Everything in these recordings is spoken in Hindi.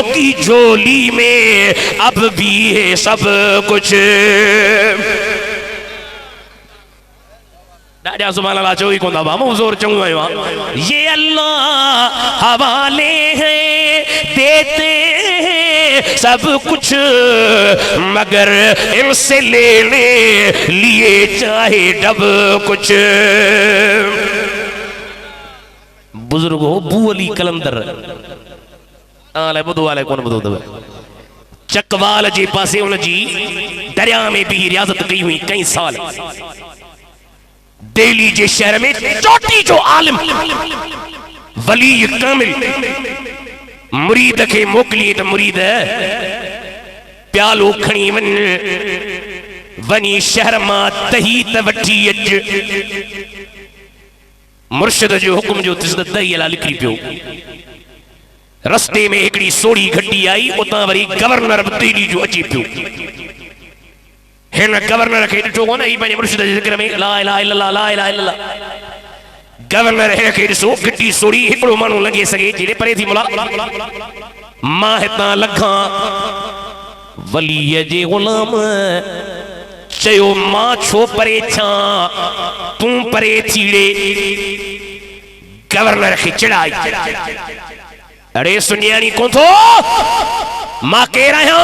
बच्चों की झोली में अब भी है सब कुछ। डाडा सुभान अल्लाह चो ही कोंदा बामो जोर चंगो आयो। ये अल्लाह हवाले हैं देते हैं सब कुछ, मगर इनसे लेने लिए चाहे डब कुछ। बुजुर्ग हो बू अली कलंदर आले बुधो वाले कौन बुधो दवे चकवाल जे पासे उन जी दरिया में भी रियाजत कई हुई कई साल। दिल्ली जे शहर में चोटी जो आलिम वली कामिल मुरीद के मोकली तो मुरीद प्यालो खणी वनी शहर मां तही त वठी अच। मुर्शिद जो हुक्म जो तिस दही अला लिखी पियो। रस्ते में एकड़ी सोड़ी घटी आई, उतां वरी गवर्नर दिल्ली जो अची पियो। हिन गवर्नर के ॾिठो कोन ही पंहिंजे मुर्शिद जे ज़िक्र में ला इलाहा इल्लल्लाह ला इलाहा इल्लल्लाह। गवर्नर हिन खे ॾिसो घटी सोड़ी हिकिड़ो माण्हू लॻे सघे जेॾे परे थी मुला मां हितां लखां वलीअ जे ग़ुलाम चयो मां छो परे थियां तूं परे थीड़े। गवर्नर खे चिड़ाई अरे सुनियाणी कोन थो मां केरु आहियां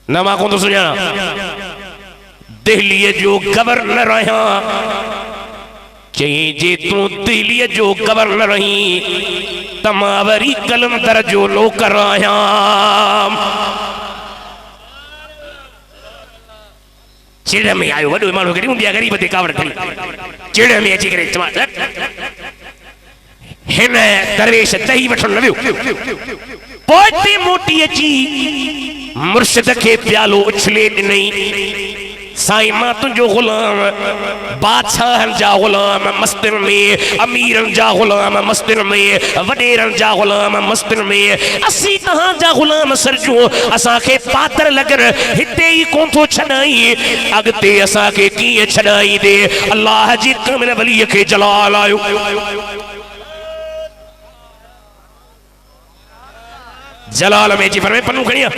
न मां कोन थो सुञाणा दिल्लीअ जो गवर्नर आहियां। चई जे तूं दिल्लीअ जो गवर्नर आहीं त मां वरी कलंदर जो नौकर आहियां। चिड़ में आयो वॾो माण्हू खे ॿिया ग़रीब ते कावड़ खणी चिड़ में अची करे चवां हिन दरवेश दही वठण न वियो। पोइ मोटी अची मुर्शिद के प्यालो उछले ॾिनई साईं मां तुंहिंजो ग़ुलाम बादशाहनि जा ग़ुलाम मस्तिन में अमीरनि जा ग़ुलाम मस्तिन में वॾेरनि जा ग़ुलाम मस्तिन में असीं तव्हांजा ग़ुलाम सरजूं असांखे पातर लॻर हिते ई कोन थो छॾाई अॻिते असांखे कीअं छॾाई दे। अल्लाह जे कामिल वलीअ खे जलाल आयो। जलाल में जी फरमाए पन्नू खणिया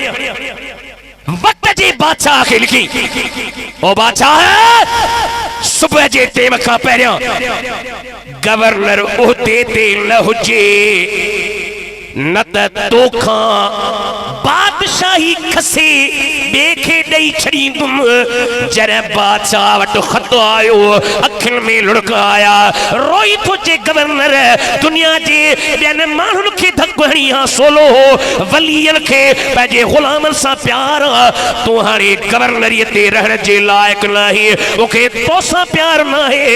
वक्त जे बादशाह के लिखी ओ बादशाह सुबह जे टेम का पहिरियों गवर्नर उहदे ते न हुजे न त तोखां बादशाही खसे ॿिए खे ॾेई छॾींदुमि। जॾहिं बादशाह वटि ख़त आयो अखियुनि में लुढ़क आया रोई थो चे गवर्नर दुनिया जे ॿियनि माण्हुनि खे धक हणी हा सोलो हो वलीअनि खे पंहिंजे ग़ुलामनि सां प्यार तूं हाणे गवर्नरीअ ते रहण जे लाइक़ न आहीं मूंखे तोसां प्यार न आहे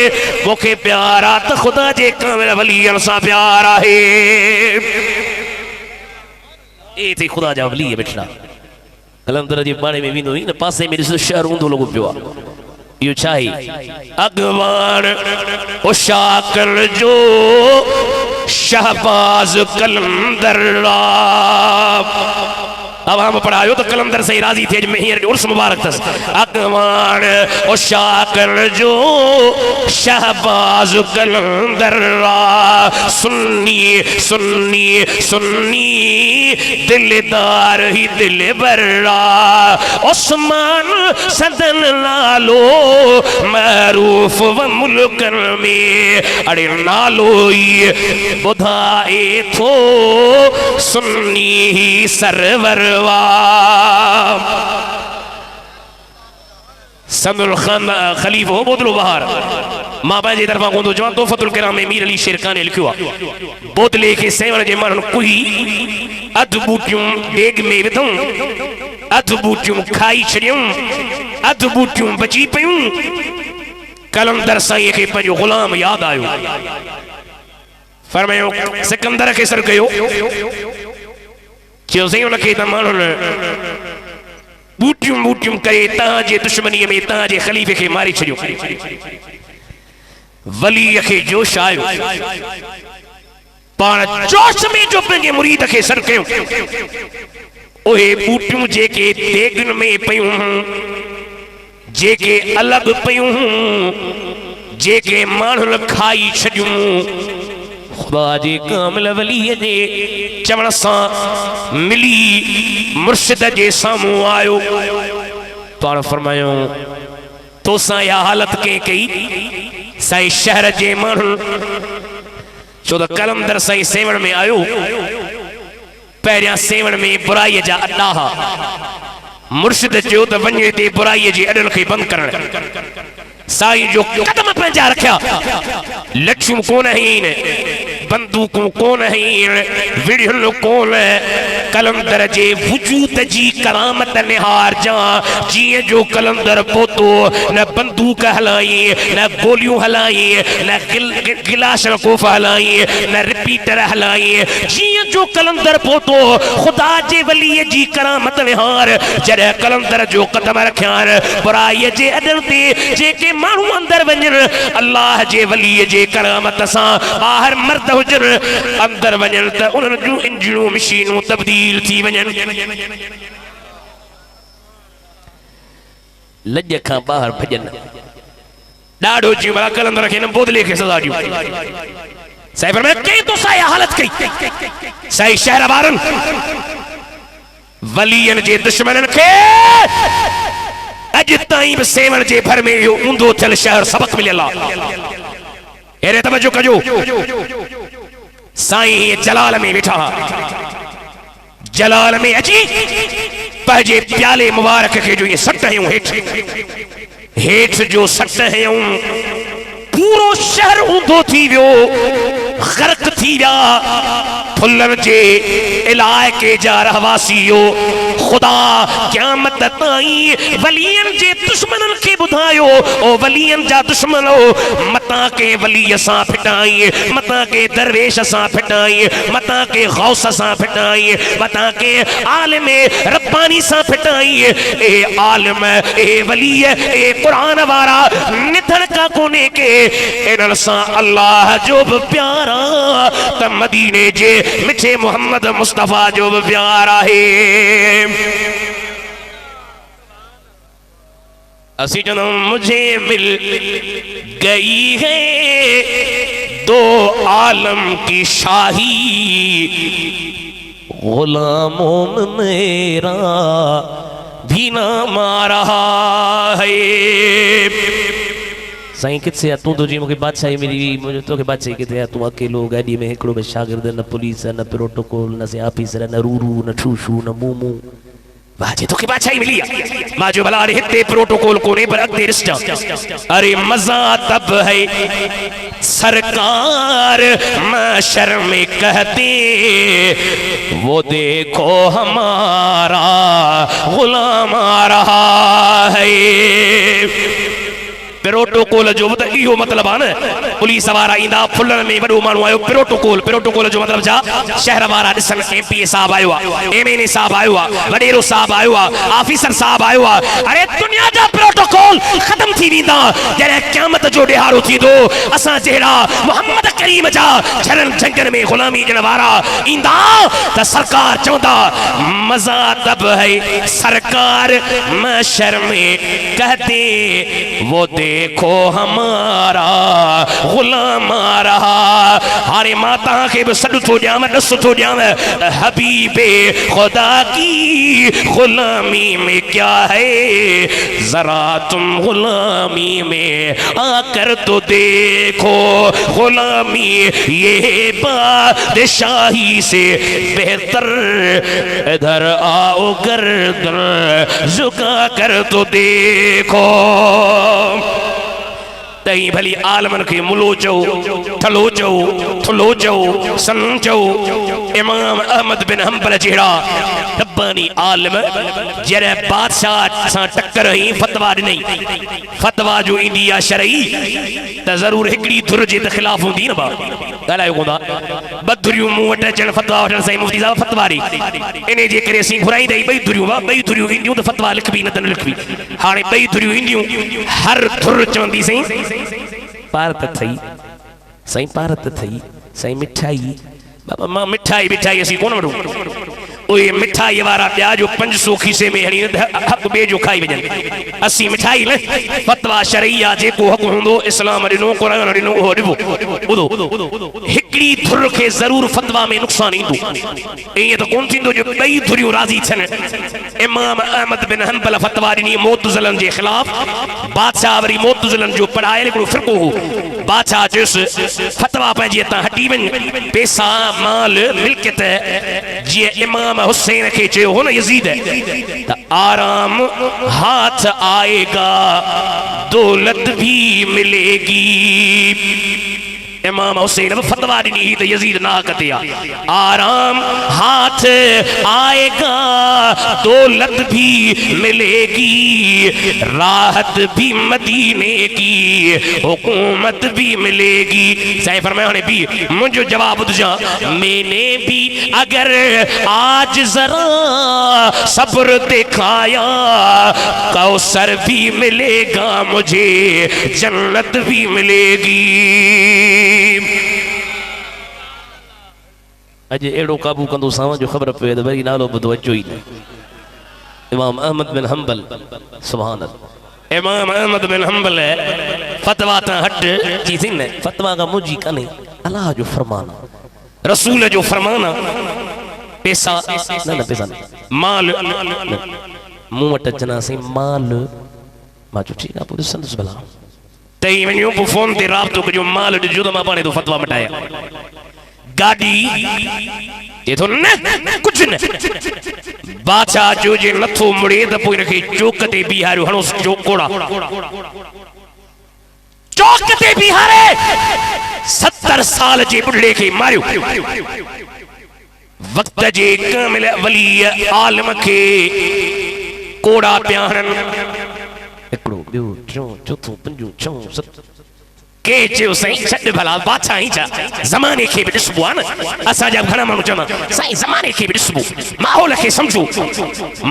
मूंखे प्यार आहे त ख़ुदा जे कामिल वलीअनि सां प्यार आहे। ए थी ख़ुदा जा वली बैठा कलंदर जे बाणे में वेंदो न पासे में ॾिसो शहर ऊंधो लॻो पियो आहे। इहो छा आहे अॻवान उशाकल जो शहबाज कलंदर आवाम पढ़ायो तो कलंदर से राजी थे में हींअर उर्स मुबारक थस। अॻवान उशाकल जो शहबाज कलंदर सुन्नी सुन्नी सुन्नी दिलदार ही दिलबर उस्मान सदन नालो मरूफ व मुल्कन में अरे नालो ही बुधाए थो सुन्नी ही सरवर सदुल खान खलीफ हो बोतलो बहार मां पंहिंजे तरफ़ां कोन थो चवां तोहफ़तुल किराम में मीर अली शेरखान लिखियो आहे बोतले खे सेवण जे माण्हुनि कुही अधु बूटियूं डेग में विधूं अधु बूटियूं खाई छॾियूं अधु बूटियूं बची पियूं। कलंदर साईं खे पंहिंजो ग़ुलाम यादि आयो फरमायो सिकंदर खे सर कयो चयो साईं उनखे त माण्हुनि बूटियूं बूटियूं करे तव्हांजे दुश्मनीअ में तव्हांजे ख़लीफ़े खे मारे छॾियो। वलीअ खे जोश आयो पाण जोश में जो पंहिंजे मुरीद खे सर कयो उहे बूटियूं जेके देगन में पयूं जेके अलॻि पयूं जेके माण्हुनि खाई छॾियूं खुदा जे कामिल वली जे चवण सां मिली मुर्शिद जे साम्हूं आयो पाण फरमायो तोसां या हालत के कई साईं शहर जे माण्हू छो त कलंदर साईं सेवण में आयो पहिरियां सेवण में बुराई जा अड्डा हा मुर्शिद जो त वञे ते बुराई जे अॾनि खे बंदि करण साईं जो कदम पंहिंजा रखिया लठियूं कोन आहिनि बंदूकूं कोन आहिनि विड़ियल कोन कलंदर जे वजूद जी करामत निहार जा जीअं जो कलंदर पहुतो न बंदूक हलाई न गोलियूं हलाई न गिलास कोफ हलाई न रिपीटर हलाई जीअं जो कलंदर पहुतो खुदा जे वलीअ जी करामत निहार जॾहिं कलंदर जो कदम रखिया बुराई जे अॾनि ते जेके माण्हू अंदर वञनि अल्लाह जे वलीअ जे करामत सां ॿाहिरि मर्द हुजनि अंदर वञनि त उन्हनि जूं इंजनूं मशीनूं तब्दील थी वञनि लॼ खां ॿाहिरि भॼनि ॾाढो जीअं भला कलंदर खे न बोदले खे सज़ा ॾियूं साईं फरमाए कंहिं तो साईं हालत कई साईं शहर वारनि वलीअनि जे दुश्मननि खे अॼु ताईं बि सेवण जे भर में इहो ऊंधो थियल शहर सबक मिलियल आहे अहिड़े तवजो कजो साईं जलाल में वेठा जलाल में अची पंहिंजे प्याले मुबारक खे जो ये सट हयूं हेठ जो सट हयूं पूरो शहर ऊंधो थी वियो गर्क थी विया फुल्लनि जे इलाइक़े जा रहवासियो खुदा क़यामत ताईं वलियनि जे दुश्मननि खे ॿुधायो ओ वलियनि जा दुश्मनो मतां के वलीअ सां फिटाई मतां के दरवेश सां फिटाई मतां के गौस सां फिटाई मतां के आलिम रब्बानी सां फिटाई ए आलिम ए वलीअ ए कुरान वारा निधन का कोने के इन्हनि सां अल्लाह जो बि प्यार त मदीने जे मिठे मोहम्मद मुस्तफा जो भी प्यार है असी जन्म मुझे मिल गई है दो आलम की शाही गुलामों में मेरा भी नाम आ रहा है साईं किथे आहे तू तो जी मूंखे बादशाही मिली मुझे तोखे बादशाही किथे आहे तू अकेलो गाड़ी में हिकिड़ो बि शागिर्द न पुलिस न प्रोटोकॉल न से ऑफिसर न रूरू न ठूशू न मूमू वाह जी तोखे बादशाही मिली आहे मां जो भला हिते प्रोटोकॉल कोने पर अॻिते ॾिसजां अरे मज़ा तब है सरकार महशर में कहते वो देखो हमारा गुलाम आ रहा है प्रोटोकॉल जो इहो मतलब आहे न पुलिस वारा ईंदा फुल्लनि में वॾो माण्हू आयो प्रोटोकॉल जो मतलब छा शहर वारा ॾिसनि एमपीए साहब आयो आहे एमएनए साहब आयो आहे वॾेरो साहब आयो आहे ऑफिसर साहब आयो आहे अरे दुनिया जा प्रोटोकॉल ख़त्म थी वेंदा जॾहिं क़यामत जो ॾिहाड़ो थींदो असां जहिड़ा मोहम्मद करीम जा झरनि झंगनि में ग़ुलामी ॾियण वारा ईंदा त सरकार चवंदा मज़ा तब है सरकार महशर में कहते वो देखो हमारा गुलाम आ रहा हारे माता के भी सॾु थो ॾियांव ॾस थो ॾियांव हबीबे खुदा की गुलामी में क्या है जरा तुम गुलामी में आकर तो देखो गुलामी ये बादशाही से बेहतर इधर आओ गर्दन झुका कर तो देखो तई भली आलमन के मुलो चो थलो चो थुलो चो सन चो इमाम अहमद बिन हंबल जहिड़ा रब्बानी आलिम जॾहिं बादशाह सां टक्कर ही फतवा ॾिनई फतवा जो ईंदी आहे शरई त ज़रूर हिकिड़ी धुर जे त ख़िलाफ़ हूंदी न भाउ ॻाल्हायो कोन्ह ॿ धुरियूं मूं वटि अचनि फतवा वठण साईं मुफ्ती साहिब फतवा ॾे इन जे करे असीं घुराईंदा ॿई धुरियूं ॿई धुरियूं ईंदियूं त फतवा लिखबी न त न लिखबी हाणे ॿई धुरियूं ईंदियूं हर धुर चवंदी साईं पारत थई साईं पारत थई साईं मिठाई बाबा मां मिठाई असीं कोन वठूं ओए मिठाई वारा ॿिया जो 500 खीसे में हणी हक़ ॿिए जो खाई वञनि। असीं मिठाई न फतवा शरईया जेको हक़ हूंदो इस्लाम ॾिनो क़ुरान ॾिनो उहो ॾिबो। ॿुधो हिकिड़ी धुर खे ज़रूर फतवा में नुक़सान ईंदो। ईअं त कोन थींदो जो ॿई धुरियूं राज़ी थियनि। इमाम अहमद बिन हंबल फतवा ॾिनी मुअतज़िलनि जे ख़िलाफ़। बादशाह वरी मुअतज़िलनि जो पढ़ायल हिकिड़ो फ़िरक़ो हो। बादशाह चयुसि फतवा पंहिंजी हितां हटी वञ। पैसा माल मिल्कियत जीअं इमाम हुसैन खे चयो हो न यज़ीद त आराम हाथ आएगा दौलत भी मिलेगी। इमाम हुसैन फतवा ॾिनी त यज़ीद ना कते आराम हाथ आएगा दौलत भी मिलेगी राहत भी मदीने की हुकूमत भी मिलेगी। साईं फरमाया हाणे भी मुझे जवाब ॿुधजां मैंने भी अगर आज जरा सब्र दिखाया कौसर भी मिलेगा मुझे जन्नत भी मिलेगी। अज एड़ो काबू कंदो सावा जो ख़बर पे तो वरी नालो ॿुधो अचो ई न। इमाम अहमद बिन हंबल सुभान अल्लाह। इमाम अहमद बिन हंबल फतवा ता हट जी थी न फतवा का मुजी कने अल्लाह जो फरमान रसूल जो फरमान। पैसा न पैसा माल मुंह वट अचना से माल मां चयो ठीक है पूरे संदस भला तई वञो पोइ फोन ते राब्तो कजो माल ॾिजो त मां पाणे तो फतवा मटाया। गाड़ी ये तो न कुछ न बादशाह जो जे नथो मुड़े त पोइ इनखे चौक ते बीहारियो हणो चौकोड़ा चौक ते बीहारे 70 साल जे बुढ़े खे मारियो। वक्त जे कामिल वली आलम के कोड़ा पिया हणनि। हिकिड़ो ॿियो टियों चौथों पंजो छहों सत के चयो साईं छॾ भला बादशाह ही छा ज़माने खे बि ॾिसबो आहे न। असांजा घणा माण्हू चवंदा साईं ज़माने खे बि ॾिसबो माहौल खे सम्झो।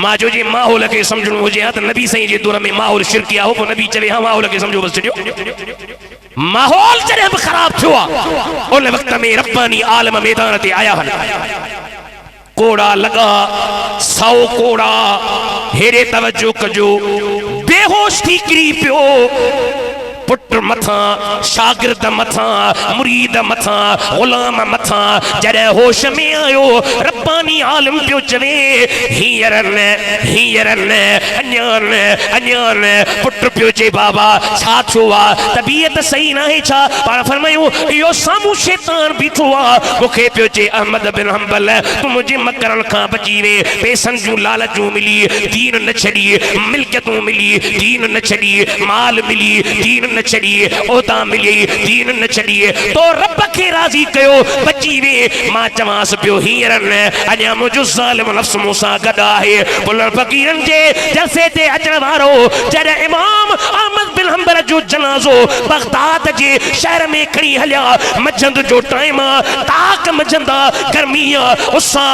मां जो जे माहौल खे सम्झणो हुजे हा त नबी साईं जे दौर में माहौल शिरकिया हो पोइ नबी चवे हा माहौल खे सम्झो बसि छॾियो। माहौल जॾहिं बि ख़राब थियो आहे उन वक़्त में रब्बानी आलम मैदान ते आया आहिनि। कोड़ा लगा 100 कोड़ा हेरे तवज्जो कजो बेहोश थी किरी पियो पुट मथा शागिर्द मथा मुरीद मथा गुलाम मथा जॾहिं होश में आयो रब्बानी आलम पियो चवे हींअर न अञा न पुट पियो चए बाबा छा थियो आहे तबीयत सही नाहे छा पाण फरमायूं इहो साम्हूं शैतान बीठो आहे मूंखे पियो चए अहमद बिन हंबल तूं मुंहिंजे मकरनि खां बची वे पैसनि जूं लालचूं मिली दीन न छॾी मिल्कियतूं मिली दीन न छॾी माल मिली दीन न छॾी ओदा मिली दीन न छॾी तो रब खे राज़ी कयो बची वे। मां चवांसि पियो हींअर न अञा मुंहिंजो ज़ालिम नफ़्स मूंसां गॾु आहे। बुलर फ़क़ीरनि जे जलसे ते अचण वारो जॾहिं इमाम अहमद बिन हंबल जो जनाज़ो बगदाद जे शहर में खणी हलिया मंझंदि जो टाइम ताक मंझंदा गर्मी उसा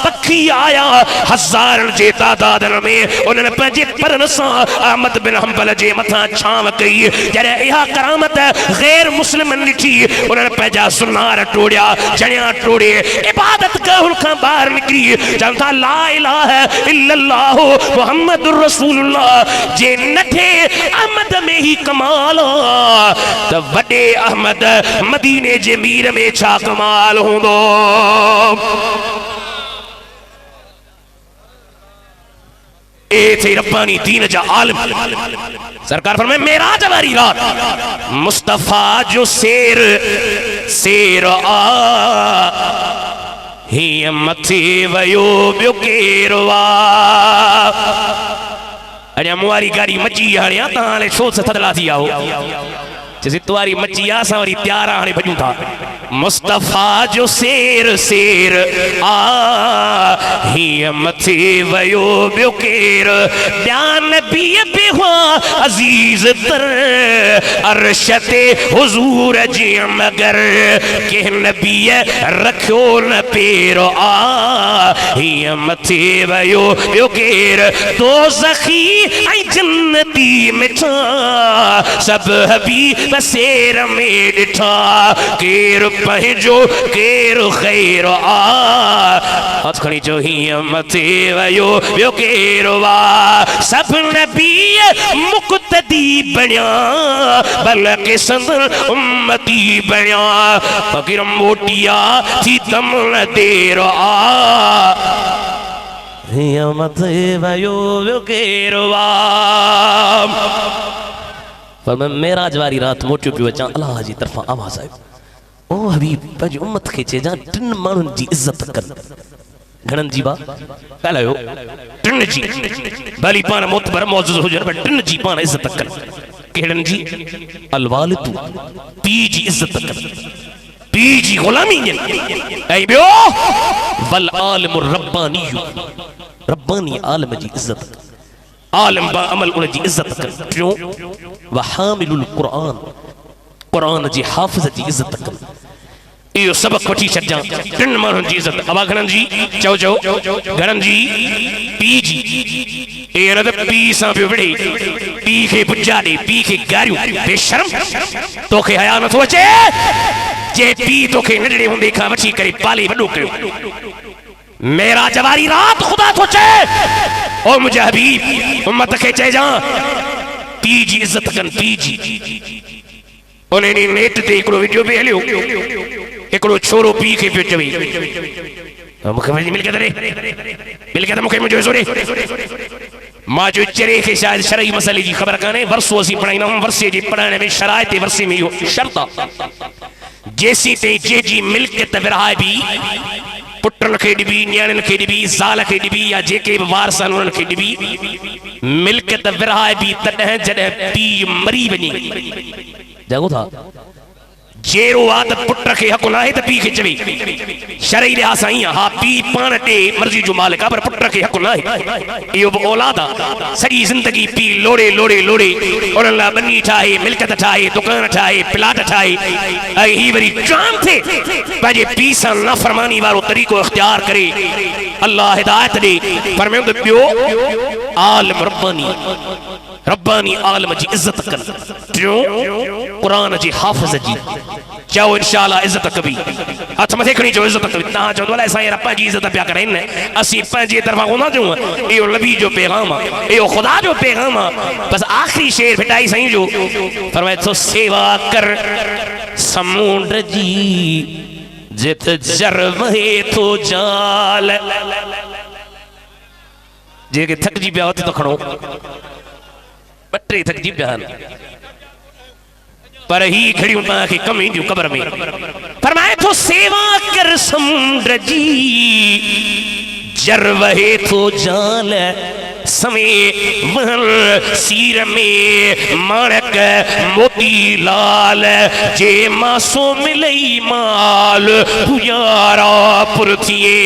पखी आया हज़ारनि जे तादाद में उन्हनि पंहिंजे परनि सां अहमद बिन हंबल जे मथां छांव कई। जॾहिं इहा करामत गैर मुस्लिमनि ॾिठी उन्हनि पंहिंजा सुनार टोड़िया जणिया टोड़े इबादत करण खां ॿाहिरि निकिरी चवनि था ला इलाहा इल्लल्लाहु मुहम्मदुर रसूलुल्लाह। जे नठे अहमद में ही कमाल त वॾे अहमद मदीने जे मीर में छा कमाल हूंदो। थे रब्बानी दीन जा आलिम सरकार फरमाए मेराज वारी रात मुस्तफा जो शेर आ हीअं मथे वयो ॿियो केरु आहे। अञा मुआरी गाड़ी मची हाणे तव्हां हाणे छो थधला थी आहो चइसि तुआरी मची आहे असां वरी तयार हाणे भॼूं था। मुस्तफा जो शेर आ हीअं मथे वयो ॿियो केरु ॿिया नबीअ बिहा अज़ीज़ तर अर्श ते हुज़ूर जीअं मगर कंहिं नबीअ रखियो न पेर आ हीअं मथे वयो ॿियो केरु दोज़खी ऐं जन्नती मिठा सभु हबीब शेर में ॾिठा केरु पंहिंजो केरु ख़ैर आ हथ खणी चो हीअं मथे वयो ॿियो केरु आ सब नबी मुक़्तदी बणिया बल्कि संदन उम्मती बणिया फ़कीर मोटिया थी दम न देर आ हीअं मथे वयो ॿियो केरु आ पर मैं मेराज वारी रात मोटियो पियो अचां अल्लाह जी तरफ़ां आवाज़ आयो ओ हबीब पंहिंजी उम्मत खे चइजां टिन माण्हुनि जी इज़त कर घणनि जी बा ॻाल्हायो टिन जी भली पाण मोतबर मौजूद हुजनि पर टिन जी पाण इज़त कर कहिड़नि जी अलवालिदु पीउ जी इज़त कर पीउ जी ग़ुलामी ॾियनि ऐं ॿियो वल आलिमु रब्बानी आलिम जी इज़त कर आलिम बा अमल उन जी इज़त कर टियों व हामिलुल क़ुरान जी हाफ़िज़ जी इज़त कर इहो सबक़ वठी छॾिजां टिन माण्हुनि जी इज़त अबा घणनि जी चओ घणनि जी पीउ जी इहो न त पीउ सां पियो विढ़े पीउ खे बुजा ॾे पीउ खे गारियूं बेशरम तोखे हया नथो अचे जे पीउ तोखे नंढड़े हूंदे खां वठी करे पाले वॾो कयो मेरा जवारी रात खुदा तो चए ओ मुझे हबीब उम्मत के चइजां पीउ जी इज़त कनि पीउ जी उन ॾींहुं नेट ते हिकिड़ो वीडियो बि हलियो हिकिड़ो छोरो पीउ खे पियो चवे मूंखे मिल्कियत ॾे मिल्कियत मूंखे मुंहिंजो हिसो ॾे मां जो चरे खे शायदि शरई मसइले जी ख़बर कान्हे वरसो असीं पढ़ाईंदा आहियूं वरसे जे पढ़ाइण में शराइत वरसे में इहो शर्त आहे जेसीं ताईं जंहिंजी मिल्कियत विरहाए बि पुटन खे ॾिबी न्याणियुनि खे ॾिबी ज़ाल खे ॾिबी या जेके बि वारस आहिनि उन्हनि खे ॾिबी मिल्कियत विरहाए बि तॾहिं जॾहिं पीउ मरी वञे जागो था जेरो आ त पुट खे हक़ नाहे त पीउ खे चवे शरई लिहाज़ सां ईअं हा पीउ पाण ॾे मर्ज़ी जो मालिक आहे पर पुट खे हक़ नाहे इहो बि औलाद आहे सॼी ज़िंदगी पीउ लोड़े लोड़े लोड़े उन्हनि लाइ बनी ठाहे मिल्कियत ठाहे दुकान ठाहे प्लाट ठाहे ऐं हीअ वरी जाम थिए पंहिंजे पीउ सां नाफ़रमानी वारो तरीक़ो इख़्तियार करे अल्लाह हिदायत ॾे पर में ॿियो आलिम रब्बानी आलिम जी इज़त कर टियों क़ुरान जी हाफ़िज़ जी चओ इंशाअल्लाह इज़त कबी हथ मथे खणी चओ इज़त कबी तव्हां चओ भला असां रब्बा जी इज़त पिया कराइनि असीं पंहिंजे तरफ़ां कोन चऊं इहो नबी जो पैगाम आहे इहो ख़ुदा जो पैगाम आहे बसि आख़िरी शेर फिटाई साईं जो फरमाए थो सेवा कर समुंड जी जित जर वहे थो जाल जेके थकिजी पिया हुते तो खणो बटे थकिजी पिया पर ही खड़ियूं तव्हांखे कम ईंदियूं क़ब्र में फरमाए थो सेवा कर समुंड जी जर वहे थो जाल समे वहल सीर में माणक मोती लाल जे मासो मिलई माल पुजारा पुर थिए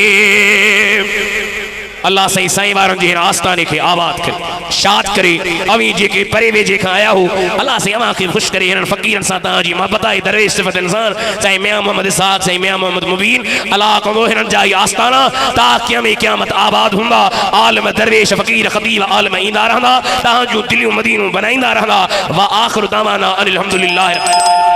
अल्लाह सही साईं वारनि जे हिन आस्थाने खे आबाद करे शाद करे अवी जेके परे वेझे खां आया हो अल्लाह से अव्हां खे ख़ुशि करे हिननि फ़क़ीरनि सां तव्हांजी मोहबत आई दरवेश सिफ़त इंसान चाहे मियां मोहम्मद इसहाक़ चाहे मियां मोहम्मद मुबीन अल्लाह कंदो हिननि जा इहे आस्थाना ता क़यामत आबाद हूंदा आलिम दरवेश फ़क़ीर ख़तीब आलिम ईंदा रहंदा तव्हां जूं दिलियूं मदीनूं बनाईंदा रहंदा वा आख़िर दावाना अनिल हम्दुलिल्लाह।